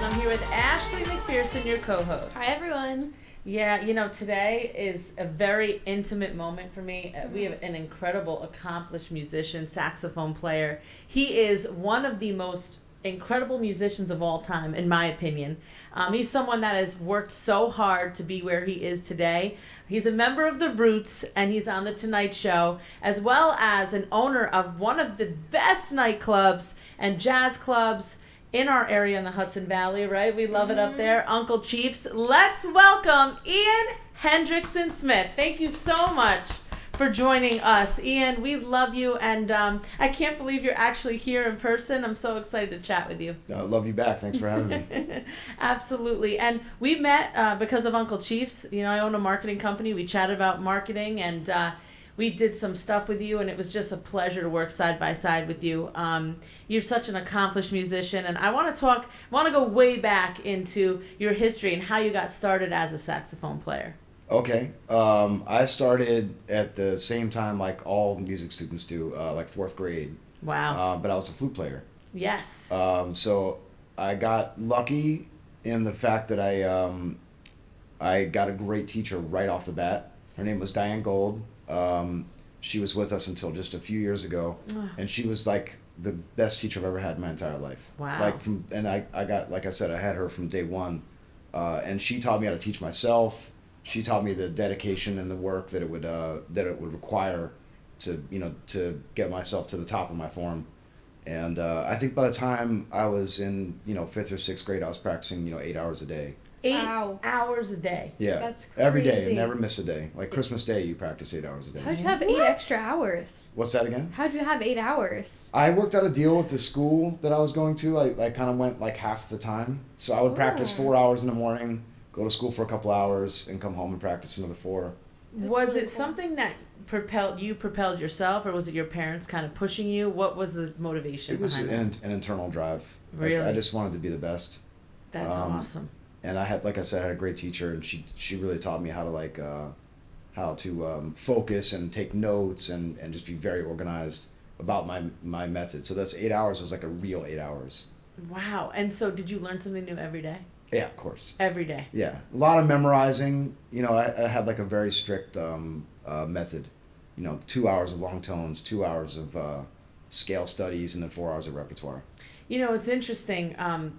and I'm here with Ashley McPherson, your co-host. Hi, everyone. Yeah, today is a very intimate moment for me. We have an incredible, accomplished musician, saxophone player. He is one of the most incredible musicians of all time, in my opinion. He's someone that has worked so hard to be where he is today. He's a member of The Roots, and he's on The Tonight Show, as well as an owner of one of the best nightclubs and jazz clubs in our area in the Hudson Valley, right? We love it up there. Uncle Chiefs. Let's welcome Ian Hendrickson-Smith. Thank you so much for joining us. Ian, we love you, and I can't believe you're actually here in person. I'm so excited to chat with you. Love you back. Thanks for having me. Absolutely. And we met because of Uncle Chiefs. I own a marketing company. We chatted about marketing, and we did some stuff with you, and it was just a pleasure to work side by side with you. You're such an accomplished musician, and I want to go way back into your history and how you got started as a saxophone player. Okay. I started at the same time like all music students do, like fourth grade. Wow. But I was a flute player. Yes. So I got lucky in the fact that I got a great teacher right off the bat. Her name was Diane Gold. She was with us until just a few years ago, and she was like the best teacher I've ever had in my entire life. Wow. I got, like I said, I had her from day one, and she taught me how to teach myself. She taught me the dedication and the work that it would require to get myself to the top of my form. And I think by the time I was in 5th or 6th grade, I was practicing 8 hours a day. 8 hours a day. Yeah, that's crazy. Every day, never miss a day. Like Christmas Day, you practice 8 hours a day. How'd you have 8 extra hours? What's that again? How'd you have 8 hours? I worked out a deal with the school that I was going to. I kind of went like half the time. So I would practice 4 hours in the morning, go to school for a couple hours, and come home and practice another 4. Was really it cool. Something that propelled yourself, or was it your parents kind of pushing you? What was the motivation behind it? It was an internal drive. Really? I just wanted to be the best. That's awesome. And I had, like I said, I had a great teacher, and she really taught me how to focus and take notes and just be very organized about my method. So that's 8 hours was like a real 8 hours. Wow. And so did you learn something new every day? Yeah, of course. Every day? Yeah. A lot of memorizing. I had like a very strict method. 2 hours of long tones, 2 hours of scale studies, and then 4 hours of repertoire. It's interesting.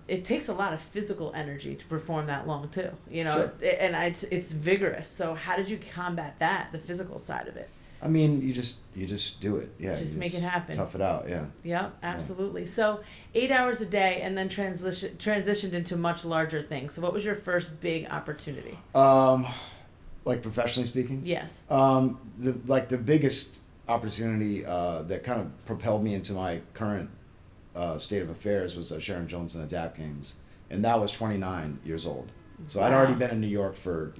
It takes a lot of physical energy to perform that long too. Sure. And it's vigorous. So how did you combat that, the physical side of it? I mean, you just do it. Yeah. Just make it happen. Tough it out. Yeah. Yep, absolutely. Yeah. So 8 hours a day, and then transitioned into much larger things. So what was your first big opportunity? Like professionally speaking? Yes. The biggest opportunity that kind of propelled me into my current state of affairs was Sharon Jones and the Dap-Kings, and that was 29 years old. So I'd already been in New York for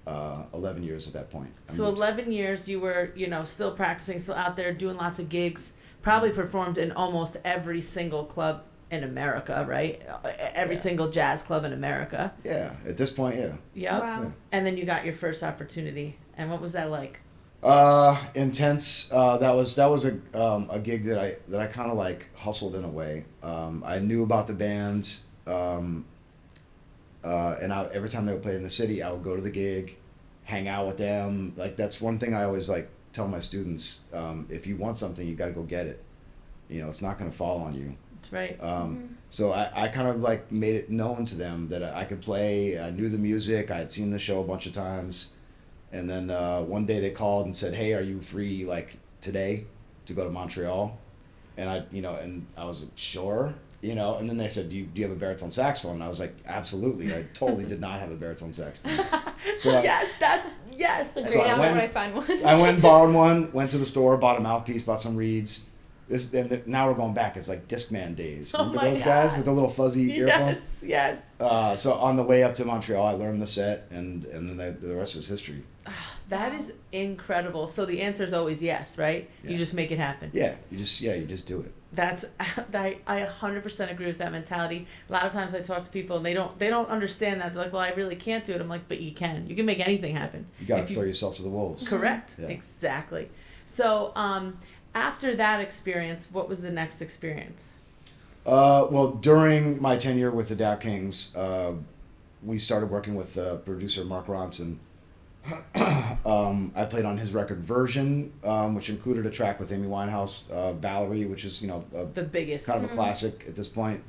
11 years at that point. So 11 years you were still practicing, still out there doing lots of gigs, probably performed in almost every single club in America, right? Every single jazz club in America. Yeah, at this point, yeah. Yep. Wow. Yeah. And then you got your first opportunity, and what was that like? Intense. That was a gig that I kind of like hustled in a way. I knew about the band, and every time they would play in the city, I would go to the gig, hang out with them. Like that's one thing I always like tell my students. If you want something, you got to go get it. It's not going to fall on you. That's right. So I kind of like made it known to them that I could play. I knew the music. I had seen the show a bunch of times. And then one day they called and said, "Hey, are you free like today to go to Montreal?" And I was like, "Sure." And then they said, "Do you have a baritone saxophone?" And I was like, "Absolutely." I totally did not have a baritone saxophone. So yes. So I went, when I find one. I went and borrowed one. Went to the store, bought a mouthpiece, bought some reeds. Now we're going back. It's like Discman days. Remember those guys with the little fuzzy earphones? Yes. So on the way up to Montreal, I learned the set, and then the rest is history. That is incredible. So the answer is always yes, right? Yeah. You just make it happen. Yeah, you just do it. I 100% agree with that mentality. A lot of times I talk to people and they don't understand that. They're like, "Well, I really can't do it." I'm like, "But you can. You can make anything happen." You got to throw yourself to the wolves. Correct. Yeah. Exactly. So after that experience, what was the next experience? Well, during my tenure with the Dap-Kings, we started working with producer Mark Ronson. I played on his record Version, which included a track with Amy Winehouse, Valerie, which is The biggest. kind of a classic at this point.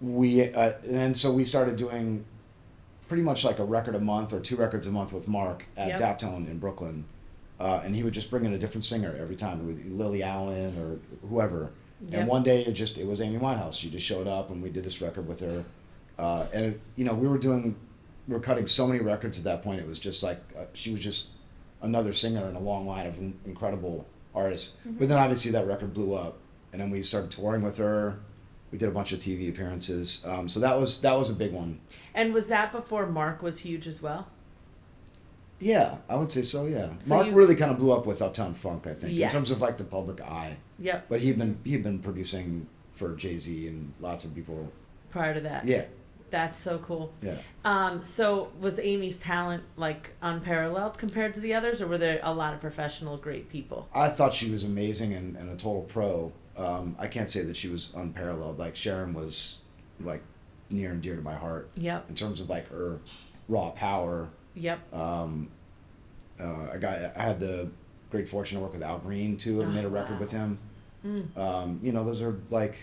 And so we started doing pretty much like a record a month or 2 records a month with Mark at Yep. Daptone in Brooklyn, and he would just bring in a different singer every time. It would be Lily Allen or whoever. Yep. And one day it was Amy Winehouse. She just showed up and we did this record with her, and we were cutting so many records at that point. It was just like she was just another singer in a long line of incredible artists. Mm-hmm. But then obviously that record blew up, and then we started touring with her. We did a bunch of TV appearances. So that was a big one. And was that before Mark was huge as well? Yeah, I would say so. Yeah, So Mark you- really kind of blew up with Uptown Funk, I think, Yes. in terms of like the public eye. Yep. But he'd been producing for Jay-Z and lots of people. Prior to that. Yeah, That's so cool. yeah. So was Amy's talent like unparalleled compared to the others, or were there a lot of professional, great people? I thought she was amazing and a total pro. I can't say that she was unparalleled. Like Sharon was like near and dear to my heart Yep. in terms of like her raw power. Yep. I had the great fortune to work with Al Green too. I made a record wow. with him. Those are like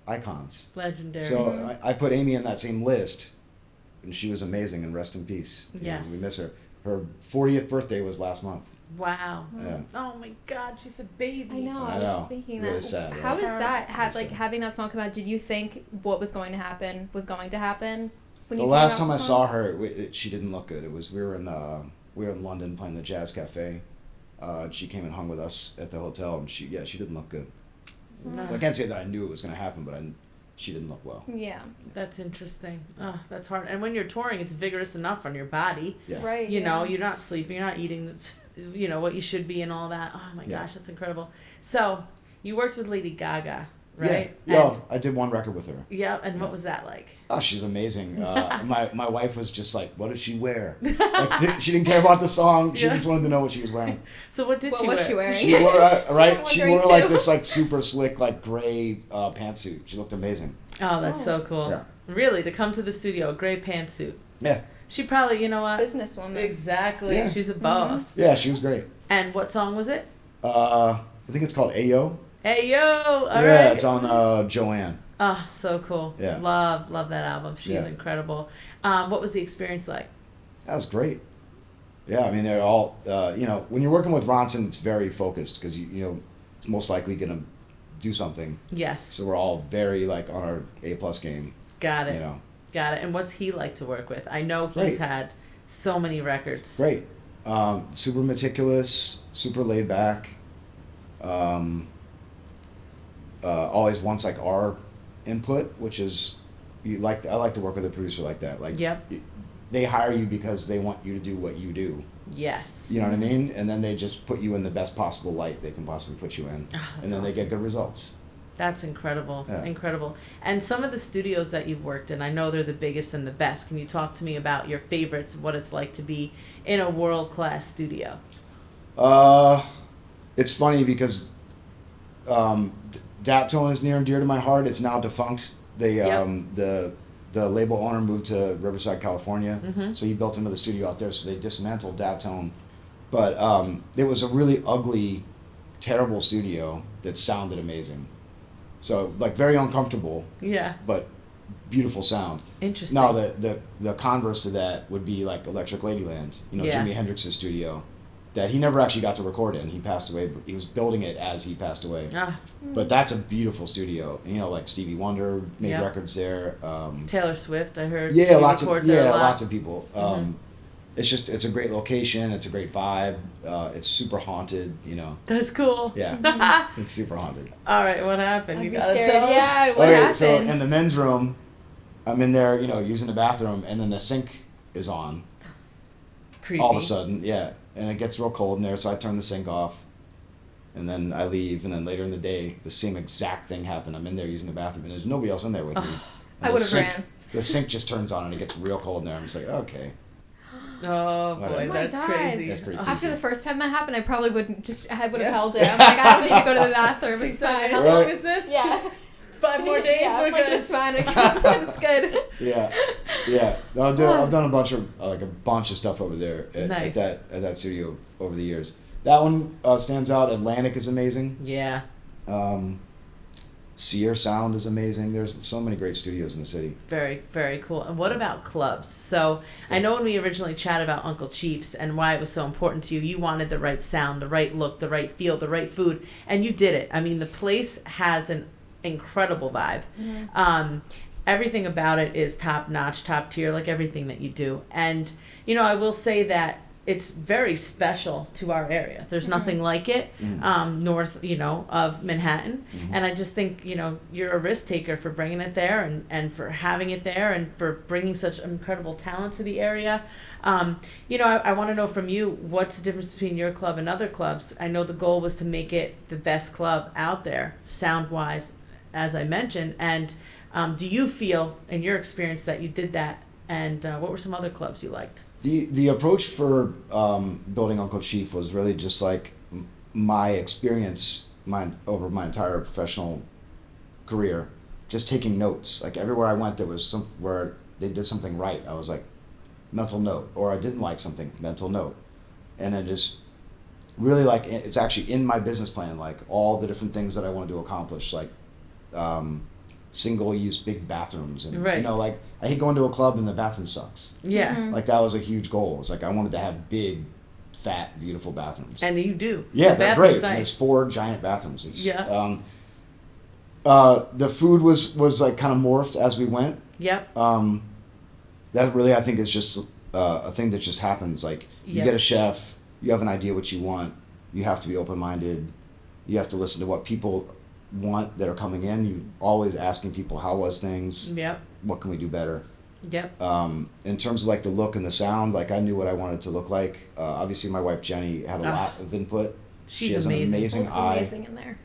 icons. Legendary. So I put Amy in that same list, and she was amazing. And rest in peace. Yes. We miss her. Her 40th birthday was last month. Wow. Yeah. Oh my God, she's a baby. I know. I I was know. just thinking Really that. sad, yeah. How is that? Really sad. Having that song come out? Did you think what was going to happen was going to happen? When The you came last out time with I the saw song? her, she didn't look good. We were in London playing the Jazz Cafe. She came and hung with us at the hotel, and she didn't look good. No. So I can't say that I knew it was going to happen, but she didn't look well. Yeah. That's interesting. Oh, that's hard. And when you're touring, it's vigorous enough on your body. Yeah. Right. You know, yeah. you're not sleeping, you're not eating, what you should be and all that. Oh my Yeah. gosh, that's incredible. So, you worked with Lady Gaga, right? Yeah. I did one record with her. Yeah, and what Yeah. was that like? Oh, she's amazing. My wife was just like, "What does she wear?" Like, she didn't care about the song. She Yeah. just wanted to know what she was wearing. So what did What she was wear? she wearing? She wore right. I'm She wondering wore like too. this like super slick like gray pantsuit. She looked amazing. Oh, that's so cool. Yeah. Really, to come to the studio, a gray pantsuit. Yeah. She probably, you know what? Businesswoman. Exactly. Yeah. She's a boss. Yeah, she was great. And what song was it? I think it's called Ayo. Hey yo! All right. Yeah, it's on Joanne. Oh, so cool. Yeah. Love that album. She's Yeah. incredible. What was the experience like? That was great. Yeah, I mean they're all when you're working with Ronson, it's very focused because it's most likely gonna do something. Yes. So we're all very like on our A+ game. Got it. You know, Got it. And what's he like to work with? I know he's Great. had so many records. great. Super meticulous, super laid back. Always wants like our input, which is I like to work with a producer like that. Like Yep. they hire you because they want you to do what you do. Yes. You know what I mean? And then they just put you in the best possible light they can possibly put you in, Oh, that's and then they awesome. get good results. That's incredible. Yeah. Incredible. And some of the studios that you've worked in, I know they're the biggest and the best. Can you talk to me about your favorites, what it's like to be in a world-class studio? It's funny because Daptone is near and dear to my heart. It's now defunct. They Yep. the label owner moved to Riverside, California, Mhm. so he built another studio out there. So they dismantled Daptone, but it was a really ugly, terrible studio that sounded amazing. So like very uncomfortable, Yeah. but beautiful sound. Interesting. Now the converse to that would be like Electric Ladyland, Yeah. Jimi Hendrix's studio, that he never actually got to record in. He passed away. But he was building it as he passed away. Ah, But that's a beautiful studio. Like Stevie Wonder made Yeah. records there. Taylor Swift, I heard. Yeah, she lots of records there a lot. lots of people. Mhm. It's a great location. It's a great vibe. It's super haunted. That's cool. Yeah, it's super haunted. All right, what happened? I'd You be gotta scared. tell us. Yeah, what Okay, happened? so in the men's room, I'm in there, using the bathroom, and then the sink is on. Creepy. All of a sudden, yeah, and it gets real cold in there, so I turn the sink off, and then I leave, and then later in the day, the same exact thing happened. I'm in there using the bathroom, and there's nobody else in there with me. And I the would've sink- ran. The sink just turns on, and it gets real cold in there. I'm just like, okay. Oh boy, Whatever. my that's God. crazy. That's pretty After the first time that happened, I probably would have Yeah. held it. I'm like, I don't need to go to the bathroom. It's So fine. how Right. long is this? Yeah. 5 more days. Yeah, We're I'm like, good. it's fine. It's good. Yeah. No, I've done a bunch of stuff over there Nice. at that studio over the years. That one stands out. Atlantic is amazing. Yeah. Sear Sound is amazing. There's so many great studios in the city. Very, very cool. And what about clubs? So I know when we originally chatted about Uncle Chief's and why it was so important to you, you wanted the right sound, the right look, the right feel, the right food, and you did it. I mean, the place has an incredible vibe. Everything about it is top notch, top tier, like everything that you do. And, I will say that it's very special to our area. There's nothing like it north, of Manhattan. And I just think, you're a risk taker for bringing it there and for having it there and for bringing such incredible talent to the area. I want to know from you, what's the difference between your club and other clubs? I know the goal was to make it the best club out there, sound-wise, as I mentioned. And do you feel, in your experience, that you did that? And what were some other clubs you liked? The approach for building Uncle Chief was really just like my experience over my entire professional career, just taking notes. Like everywhere I went, there was where they did something right. I was like, mental note, or I didn't like something, mental note, and it just really like it's actually in my business plan, like all the different things that I want to accomplish, like single-use big bathrooms, and Right. like I hate going to a club and the bathroom sucks. Yeah. Like that was a huge goal. It was like I wanted to have big, fat, beautiful bathrooms. And you do. Yeah, The they're bathroom's great. nice. There's 4 giant bathrooms. It's, Yeah. The food was like kind of morphed as we went. Yep. That really, I think, is just a thing that just happens. Like you get a chef, you have an idea what you want. You have to be open-minded. You have to listen to what people want that are coming in. You always asking people, how was things? Yep. What can we do better? Yep. In terms of like the look and the sound, like I knew what I wanted to look like. Obviously, my wife Jenny had a lot of input. She's she has amazing. an amazing Looks eye. amazing in there.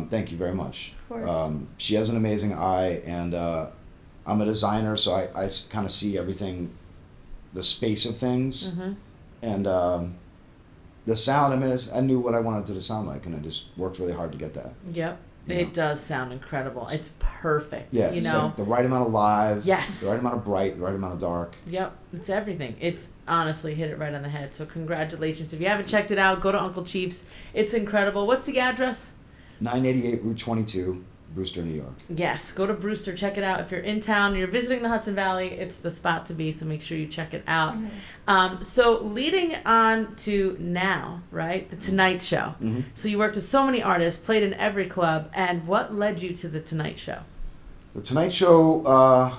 Thank you very much. Of course. She has an amazing eye, and I'm a designer, so I kind of see everything, the space of things, and the sound. I mean, I knew what I wanted it to sound like, and I just worked really hard to get that. Yep. You It know? does sound incredible. It's perfect. Yeah, You it's know? like the right amount of live, Yes. the right amount of bright, the right amount of dark. Yep, it's everything. It's honestly hit it right on the head. So congratulations. If you haven't checked it out, go to Uncle Chief's. It's incredible. What's the address? 988 Route 22, Brewster, New York. Yes, go to Brewster. Check it out. If you're in town, you're visiting the Hudson Valley, it's the spot to be. So make sure you check it out. So leading on to now, right? The Tonight Show. So you worked with so many artists, played in every club, and what led you to the Tonight Show? The Tonight Show,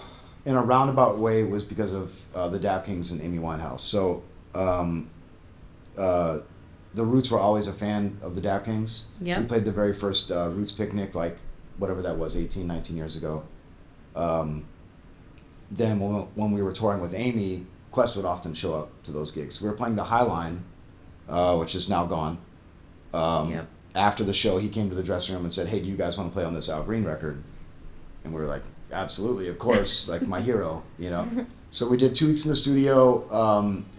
in a roundabout way, was because of the Dap-Kings and Amy Winehouse. So the Roots were always a fan of the Dap-Kings. Yep. We played the very first Roots picnic, like whatever that was, 18, 19 years ago. Then when we were touring with Amy, Quest would often show up to those gigs. We were playing the High Line, which is now gone. Yep. After the show, he came to the dressing room and said, "Hey, do you guys want to play on this Al Green record?" And we were like, "Absolutely, of course!" Like my hero, you know. So we did 2 weeks in the studio,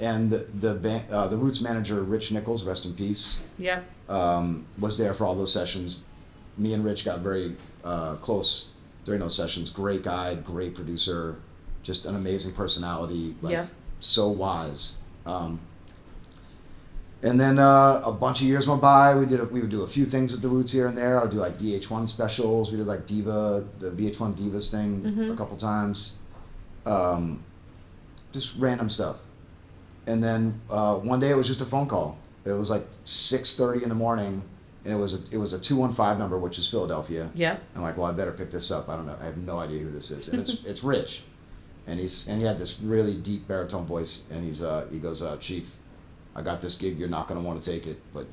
and the Roots manager, Rich Nichols, rest in peace, Yep. was there for all those sessions. Me and Rich got very close during those sessions. Great guy, great producer, just an amazing personality, like Yeah. so wise. And then a bunch of years went by. We would do a few things with the Roots here and there. I'll do like VH1 specials. We did like the VH1 Divas thing a couple times. Just random stuff. And then one day it was just a phone call. It was like 6:30 in the morning, and it was a 215 number, which is Philadelphia. Yep. I'm like, well, I better pick this up. I don't know. I have no idea who this is, and it's Rich, and he had this really deep baritone voice, and he goes, Chief, I got this gig. You're not going to want to take it, but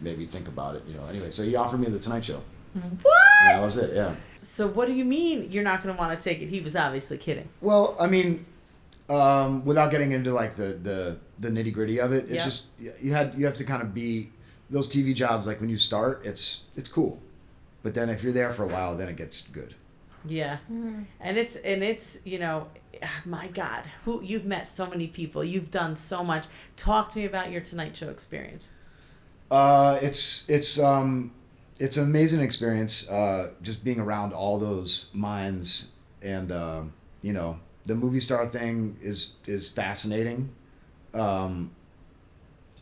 maybe think about it. Anyway, so he offered me the Tonight Show. What? And that was it. Yeah. So what do you mean you're not going to want to take it? He was obviously kidding. Well, I mean, without getting into like the nitty gritty of it, it's just you have to kind of be those TV jobs. Like when you start, it's cool, but then if you're there for a while, then it gets good. Yeah. And it's my God, who you've met so many people, you've done so much. Talk to me about your Tonight Show experience. It's an amazing experience. Just being around all those minds, and you know, the movie star thing is fascinating.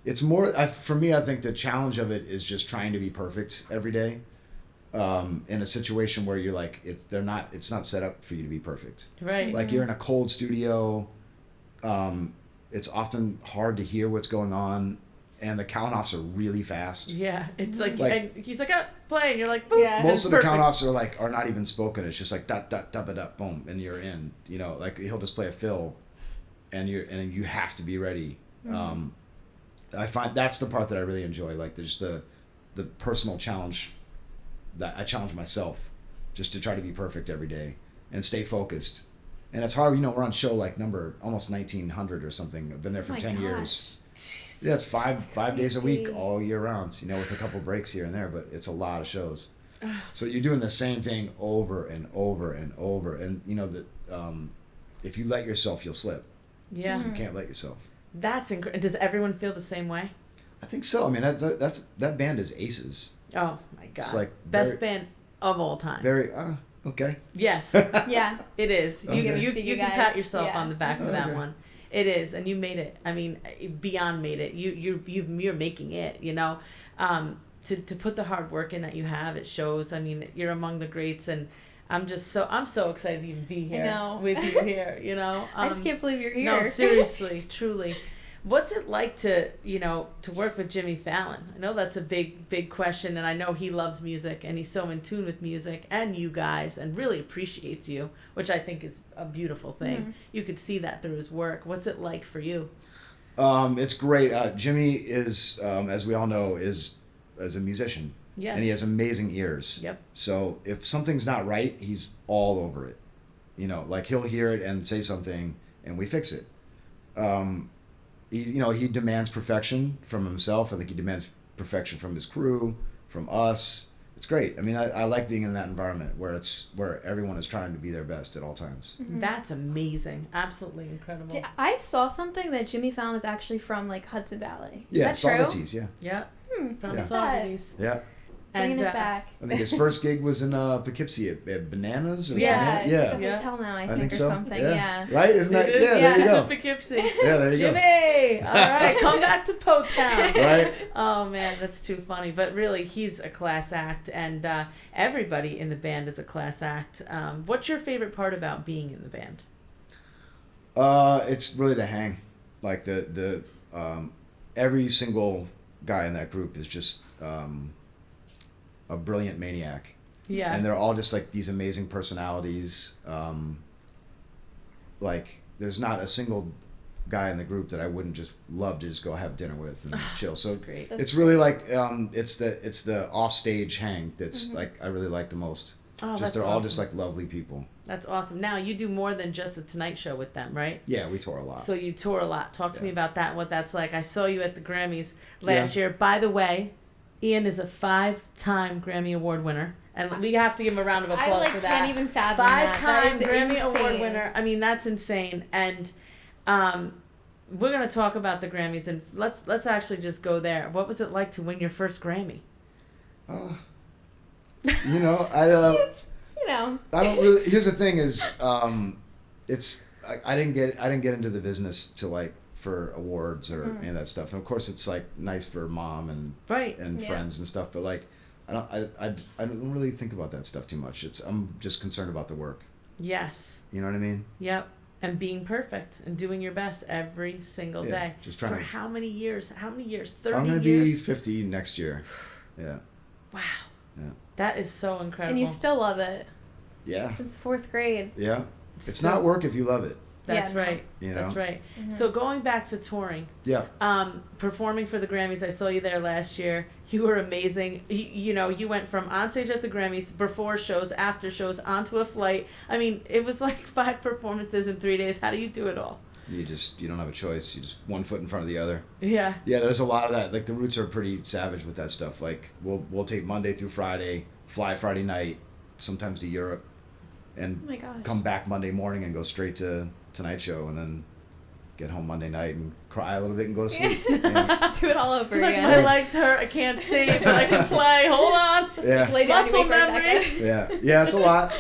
It's more for me. I think the challenge of it is just trying to be perfect every day. In a situation where you're like, it's not set up for you to be perfect. Right. Like you're in a cold studio. It's often hard to hear what's going on, and the count-offs are really fast. Yeah, it's like and he's like, play, and you're like, boom. Yeah. Most of the count-offs are not even spoken. It's just like dot dot dot dot boom, and you're in. You know, like he'll just play a fill, and you have to be ready. Mm-hmm. I find that's the part that I really enjoy. Like there's the personal challenge that I challenge myself just to try to be perfect every day and stay focused. And it's hard, you know, we're on show like number almost 1900 or something. I've been there for 10 years. Yeah, it's five days a week all year round, you know, with a couple breaks here and there, but it's a lot of shows. So you're doing the same thing over and over and over. And, you know, that if you let yourself, you'll slip. Yeah. So you can't let yourself. That's incredible. Does everyone feel the same way? I think so. I mean, that band is Aces. Oh my God! It's like best band of all time. Very okay. Yes. Yeah. It is. Okay. You can pat yourself Yeah. on the back for that Okay. one. It is, and you made it. I mean, beyond made it. You're making it. You know, to put the hard work in that you have, it shows. I mean, you're among the greats, and I'm so excited to even be here with you here. You know, I just can't believe you're here. No, seriously, truly. What's it like to work with Jimmy Fallon? I know that's a big question, and I know he loves music, and he's so in tune with music and you guys, and really appreciates you, which I think is a beautiful thing. Mm-hmm. You could see that through his work. What's it like for you? It's great. Jimmy is, as we all know, is a musician. Yes. And he has amazing ears. Yep. So if something's not right, he's all over it. You know, like he'll hear it and say something, and we fix it. He demands perfection from himself. I think he demands perfection from his crew, from us. It's great. I mean, I like being in that environment where everyone is trying to be their best at all times. Mm-hmm. That's amazing. Absolutely incredible. I saw something that Jimmy Fallon is actually from like Hudson Valley. Yeah, is that true? Saugerties, yeah. Yeah. From Yeah. Saugerties. Yeah. Bringing it back. I think his first gig was in Poughkeepsie at Bananas. Or Yeah, it's like a Yeah. hotel now, I think think, or so. something. Yeah. Yeah. Right? Isn't that? It is. Yeah, there you go. Poughkeepsie. Yeah, there you go. Jimmy! All right, come back to Po-Town. Right? Oh, man, that's too funny. But really, he's a class act, and everybody in the band is a class act. What's your favorite part about being in the band? It's really the hang. Like the every single guy in that group is just a brilliant maniac. Yeah. And they're all just like these amazing personalities. Like there's not a single guy in the group that I wouldn't just love to just go have dinner with and chill. So That's great. it's really like it's the offstage hang that's like I really like the most. Oh, Just that's they're awesome. all just like lovely people. That's awesome. Now, you do more than just the Tonight Show with them, right? Yeah, we tour a lot. So you tour a lot. Talk to me about that and what that's like. I saw you at the Grammys last Yeah. year. By the way, Ian is a 5-time Grammy Award winner. And we have to give him a round of applause for that. I can't even fathom that. 5-time That is Grammy insane. Award winner. I mean, that's insane. And we're going to talk about the Grammys, and let's actually just go there. What was it like to win your first Grammy? You know, It's, you know. I don't really. Here's the thing: is it's I didn't get into the business to like for awards or any of that stuff. And of course, it's like nice for mom and friends and stuff. But like, I don't really think about that stuff too much. I'm just concerned about the work. Yes. You know what I mean? Yep. And being perfect and doing your best every single day. Just trying for to. how many years? 30 years? I'm gonna be 50 next year. Yeah. Wow. Yeah. That is so incredible. And you still love it. Yeah. Since 4th grade. Yeah. It's not work if you love it. That's Yeah, no. right. You know? That's right. Mm-hmm. So going back to touring, Yeah. performing for the Grammys, I saw you there last year. You were amazing. You went from on stage at the Grammys, before shows, after shows, onto a flight. I mean, it was like 5 performances in 3 days. How do you do it all? You don't have a choice. You just one foot in front of the other. Yeah. Yeah, there's a lot of that. Like the Roots are pretty savage with that stuff. Like we'll take Monday through Friday, fly Friday night, sometimes to Europe, and Oh my gosh. come back Monday morning and go straight to Tonight Show, and then get home Monday night and cry a little bit and go to sleep. Yeah. Do it all over He's like, again. my legs hurt, I can't see, but I can play. Hold on. Yeah. Lay down, you Muscle wake right back memory. up. Yeah, it's a lot.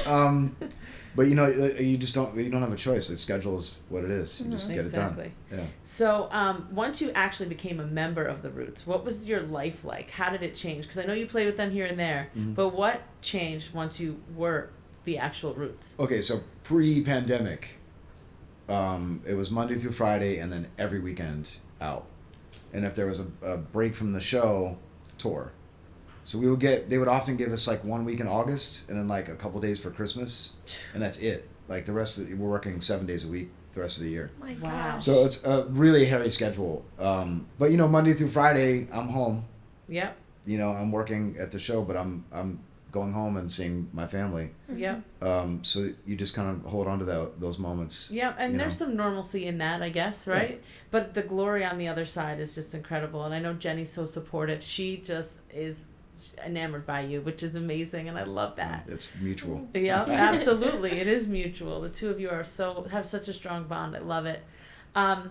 But you know, you don't have a choice. The schedule is what it is. You just get Exactly. it done. Yeah. So, once you actually became a member of the Roots, what was your life like? How did it change? Because I know you played with them here and there, but what changed once you were the actual Roots? Okay, so pre-pandemic, it was Monday through Friday, and then every weekend out. And if there was a break from the show, tour. So they would often give us like 1 week in August, and then like a couple days for Christmas, and that's it. Like the rest we're working 7 days a week the rest of the year. My Wow. gosh. So it's a really hairy schedule. But you know, Monday through Friday, I'm home. Yep. You know, I'm working at the show, but I'm going home and seeing my family. Yep. So you just kind of hold on to those moments. Yep. And you there's know. some normalcy in that, I guess, right? Yeah. But the glory on the other side is just incredible. And I know Jenny's so supportive. She just is enamored by you, which is amazing, and I love that. It's mutual. Yeah, absolutely. It is mutual. The two of you have such a strong bond. I love it. I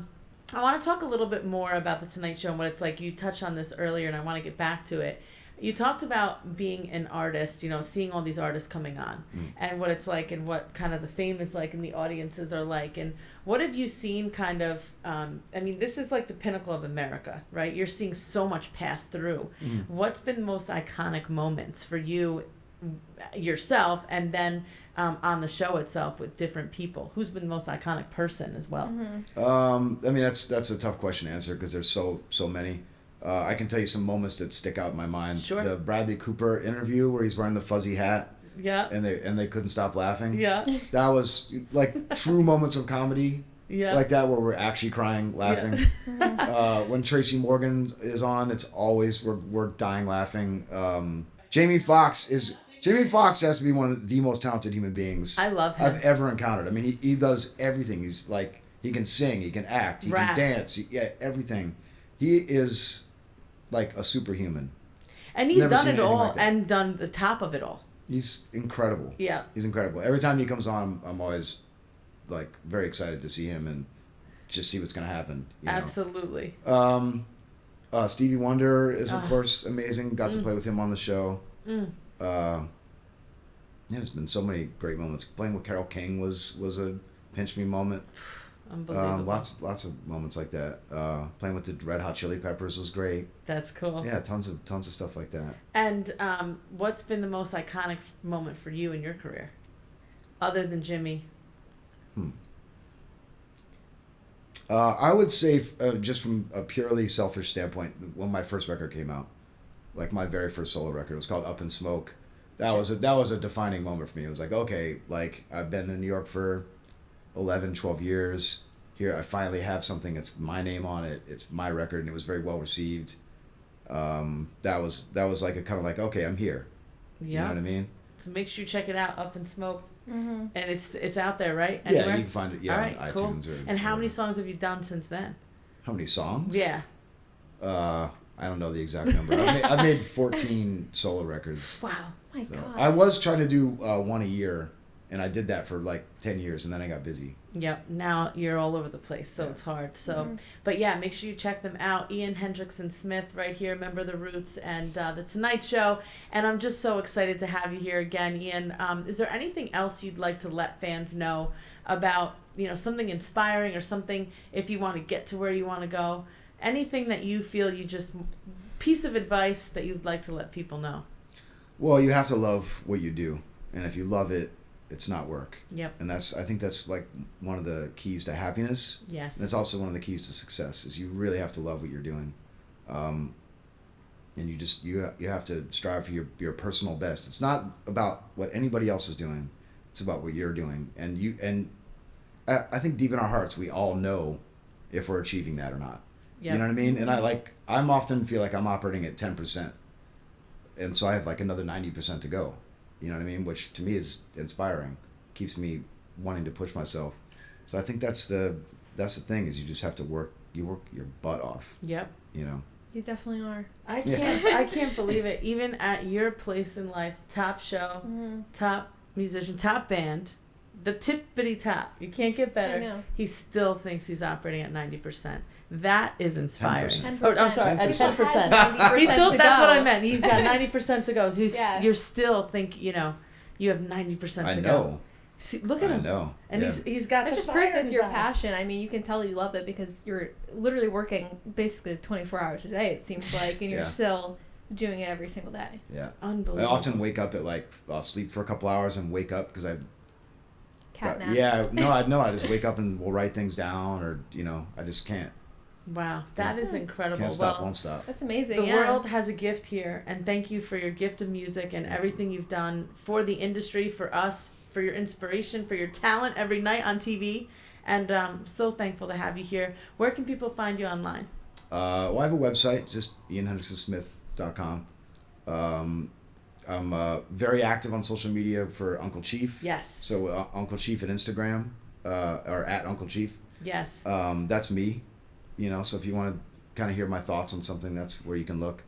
want to talk a little bit more about the Tonight Show and what it's like. You touched on this earlier, and I want to get back to it. You talked about being an artist, you know, seeing all these artists coming on and what it's like and what kind of the fame is like and the audiences are like. And what have you seen kind of, I mean, this is like the pinnacle of America, right? You're seeing so much pass through. What's been the most iconic moments for you yourself and then on the show itself with different people? Who's been the most iconic person as well? I mean, that's a tough question to answer because there's so many. I can tell you some moments that stick out in my mind. Sure. The Bradley Cooper interview where he's wearing the fuzzy hat Yeah. and they couldn't stop laughing. Yeah. That was like true moments of comedy. Yeah. Like that where we're actually crying, laughing. When Tracy Morgan is on, it's always we're dying laughing. Jamie Foxx has to be one of the most talented human beings I love him. I've ever encountered. I mean, he does everything. He's like, he can sing, he can act, he Rap. can dance, everything. He is like a superhuman. And he's Never done seen it anything all like that. and done the top of it all. He's incredible. Yeah. He's incredible. Every time he comes on, I'm always like very excited to see him and just see what's gonna happen. You know? Absolutely. Stevie Wonder is of course amazing. Got to play with him on the show. Yeah, there's been so many great moments. Playing with Carole King was a pinch me moment. Unbelievable. Lots of moments like that. Playing with the Red Hot Chili Peppers was great. That's cool. Yeah, tons of stuff like that. And what's been the most iconic moment for you in your career, other than Jimmy? I would say just from a purely selfish standpoint, when my first record came out, like my very first solo record, it was called Up in Smoke. That was a defining moment for me. It was like, okay, like I've been in New York for 11, 12 years. Here I finally have something that's my name on it. It's my record, and it was very well received. That was like a kind of like, okay, I'm here. Yeah. You know what I mean? So make sure you check it out, Up in Smoke. Mm-hmm. And it's out there, right? Yeah, Anywhere? you can find it. All Yeah, right, on cool. iTunes or. And how many whatever. songs have you done since then? How many songs? Yeah. I don't know the exact number. I've made 14 solo records. Wow. My So God. I was trying to do one a year, and I did that for like 10 years, and then I got busy. Yep. Now you're all over the place, so Yeah. it's hard. So, but yeah, make sure you check them out. Ian Hendrickson-Smith, right here, member of the Roots, and the Tonight Show. And I'm just so excited to have you here again, Ian. Is there anything else you'd like to let fans know about, something inspiring or something if you want to get to where you want to go? Anything that you feel piece of advice that you'd like to let people know? Well, you have to love what you do, and if you love it, it's not work. Yep. And I think that's like one of the keys to happiness. Yes. And it's also one of the keys to success. Is you really have to love what you're doing, and you have to strive for your personal best. It's not about what anybody else is doing; it's about what you're doing. And I think deep in our hearts, we all know if we're achieving that or not. Yep. You know what I mean? And I'm often feel like I'm operating at 10%, and so I have like another 90% to go. You know what I mean? Which to me is inspiring, keeps me wanting to push myself. So I think that's the thing is you just have to work your butt off. Yep. You know. You definitely are. I can't believe it. Even at your place in life, top show, top musician, top band, the tippity top. You can't get better. I know. He still thinks he's operating at 90%. That is inspiring. 10%. Oh, I'm sorry, at 10%. 10%. He's still. to That's go. what I meant. He's got 90% to go. So Yeah. you're still think. You know, you have 90% I to know. go. See, look at him. I know. And Yeah. he's got That the just fire proves in it's his your eyes. passion. I mean, you can tell you love it because you're literally working basically 24 hours a day, it seems like, and you're Yeah. still doing it every single day. Yeah. I Unbelievable. often wake up at like, I'll sleep for a couple hours and wake up because Cat nap. yeah, no, I just wake up and we'll write things down, or I just can't. Wow, that is incredible. Can't stop, Well, won't stop. That's amazing. the yeah. world has a gift here, and thank you for your gift of music and everything you've done for the industry, for us, for your inspiration, for your talent every night on TV. And so thankful to have you here. Where can people find you online? Well, I have a website, just ianhendrickson-smith.com. I'm very active on social media for Uncle Chief. Yes. So Uncle Chief at Instagram, or at Uncle Chief. Yes. That's me. So if you want to kind of hear my thoughts on something, that's where you can look.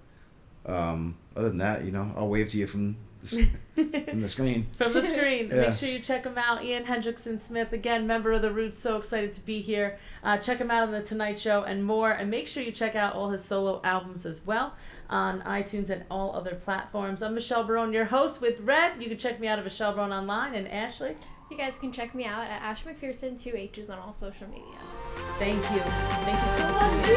Other than that, I'll wave to you from the screen. From the screen. Yeah. Make sure you check him out. Ian Hendrickson-Smith, again, member of the Roots. So excited to be here. Check him out on The Tonight Show and more. And make sure you check out all his solo albums as well on iTunes and all other platforms. I'm Michelle Barone, your host with Red. You can check me out at Michelle Barone online. And Ashley? You guys can check me out at Ash McPherson, 2 H's on all social media. Thank you. Thank you so much.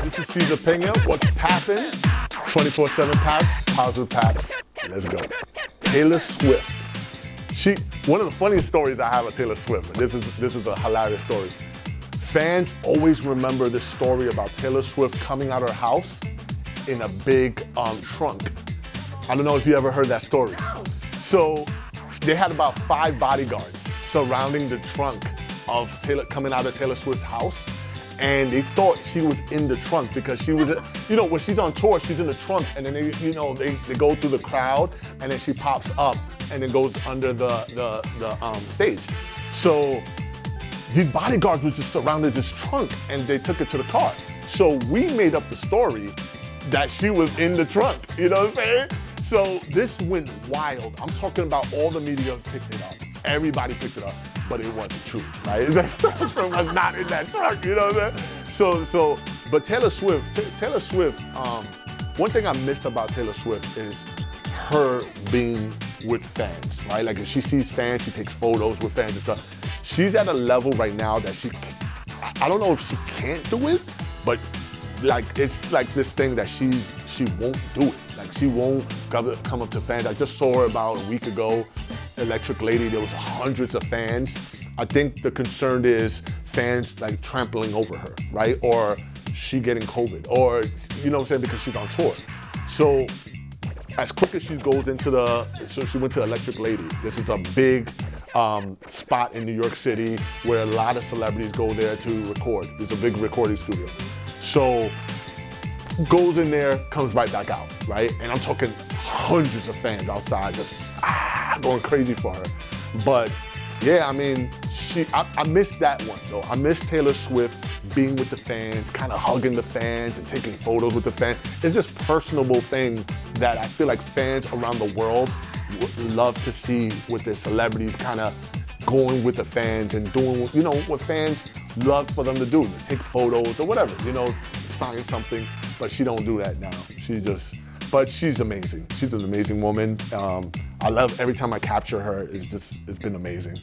This is Caesar Pena. What's poppin'? 24/7 paps, positive paps. Let's go. Taylor Swift. One of the funniest stories I have of Taylor Swift. This is a hilarious story. Fans always remember this story about Taylor Swift coming out of her house in a big trunk. I don't know if you ever heard that story. So they had about 5 bodyguards surrounding the trunk of coming out of Taylor Swift's house. And they thought she was in the trunk because she was, when she's on tour, she's in the trunk, and then they go through the crowd, and then she pops up and then goes under the stage. So these bodyguards was just surrounded this trunk, and they took it to the car. So we made up the story that she was in the trunk. You know what I'm saying? So this went wild. I'm talking about all the media picked it up. Everybody picked it up, but it wasn't true, right? It was not in that trunk, you know what I'm saying? But Taylor Swift, one thing I miss about Taylor Swift is her being with fans, right? Like if she sees fans, she takes photos with fans and stuff. She's at a level right now that I don't know if she can't do it, but like it's like this thing that she won't do it. Like she won't come up to fans. I just saw her about a week ago, Electric Lady. There was hundreds of fans. I think the concern is fans like trampling over her, right? Or she getting COVID, or you know what I'm saying, because she's on tour. So as quick as she goes so she went to Electric Lady. This is a big spot in New York City where a lot of celebrities go there to record. It's a big recording studio. So goes in there, comes right back out, right? And I'm talking hundreds of fans outside just going crazy for her. But yeah, I mean, I missed that one though. I miss Taylor Swift being with the fans, kind of hugging the fans and taking photos with the fans. It's this personable thing that I feel like fans around the world would love to see with their celebrities, kind of going with the fans and doing, what fans love for them to do, to take photos or whatever, sign something. But she don't do that now. But she's amazing. She's an amazing woman. I love every time I capture her. It's been amazing.